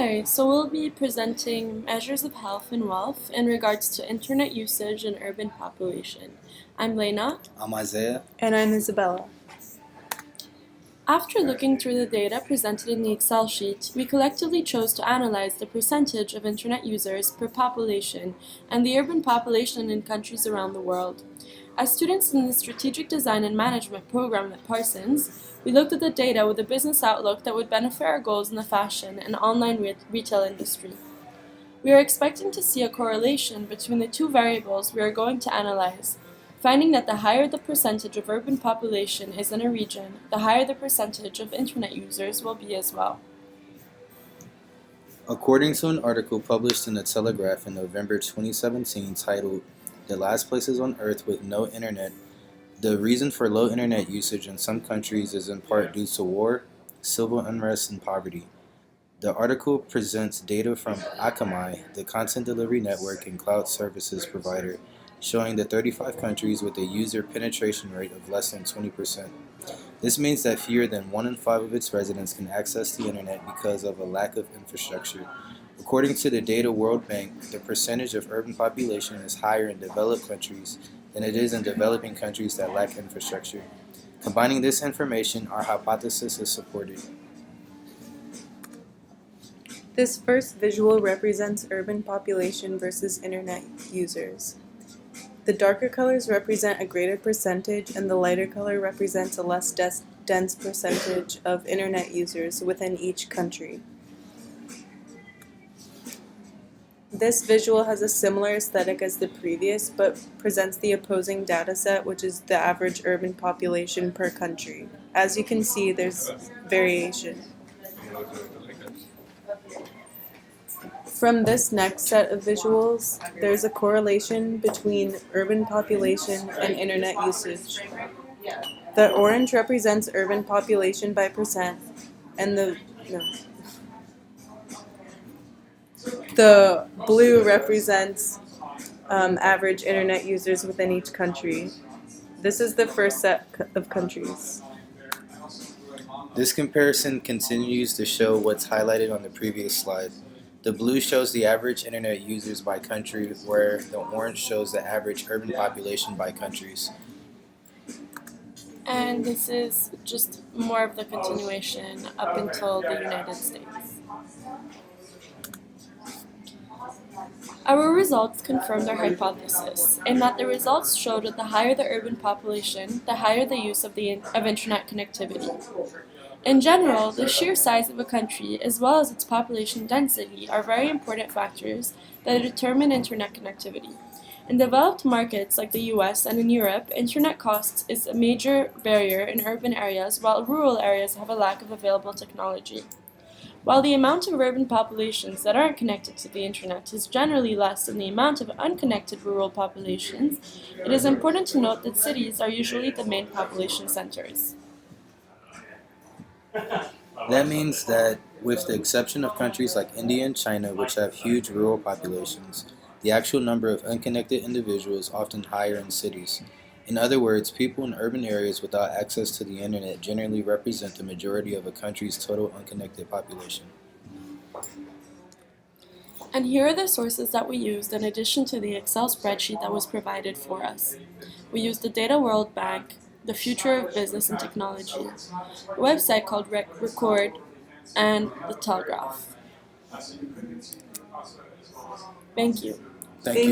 Hi, so we'll be presenting measures of health and wealth in regards to internet usage and urban population. I'm Lena. I'm Isaiah. And I'm Isabella. After looking through the data presented in the Excel sheet, we collectively chose to analyze the percentage of internet users per population and the urban population in countries around the world. As students in the Strategic Design and Management program at Parsons, we looked at the data with a business outlook that would benefit our goals in the fashion and online retail industry. We are expecting to see a correlation between the two variables we are going to analyze, finding that the higher the percentage of urban population is in a region, the higher the percentage of internet users will be as well. According to an article published in the Telegraph in November 2017 titled "The Last Places on Earth with No Internet," the reason for low internet usage in some countries is in part due to war, civil unrest, and poverty. The article presents data from Akamai, the content delivery network and cloud services provider, showing the 35 countries with a user penetration rate of less than 20%. This means that fewer than 1 in 5 of its residents can access the internet because of a lack of infrastructure. According to the Data World Bank, the percentage of urban population is higher in developed countries than it is in developing countries that lack infrastructure. Combining this information, our hypothesis is supported. This first visual represents urban population versus internet users. The darker colors represent a greater percentage and the lighter color represents a less dense percentage of internet users within each country. This visual has a similar aesthetic as the previous, but presents the opposing data set, which is the average urban population per country. As you can see, there's variation. From this next set of visuals, there's a correlation between urban population and internet usage. The orange represents urban population by percent, and the blue represents average internet users within each country. This is the first set of countries. This comparison continues to show what's highlighted on the previous slide. The blue shows the average internet users by country, where the orange shows the average urban population by countries. And this is just more of the continuation up until the United States. Our results confirmed our hypothesis, in that the results showed that the higher the urban population, the higher the use of internet connectivity. In general, the sheer size of a country, as well as its population density, are very important factors that determine internet connectivity. In developed markets like the US and in Europe, internet costs is a major barrier in urban areas, while rural areas have a lack of available technology. While the amount of urban populations that aren't connected to the internet is generally less than the amount of unconnected rural populations, it is important to note that cities are usually the main population centers. That means that, with the exception of countries like India and China, which have huge rural populations, the actual number of unconnected individuals is often higher in cities. In other words, people in urban areas without access to the internet generally represent the majority of a country's total unconnected population. And here are the sources that we used in addition to the Excel spreadsheet that was provided for us. We used the Data World Bank, the Future of Business and Technology, a website called Record, and the Telegraph. Thank you. Thank you.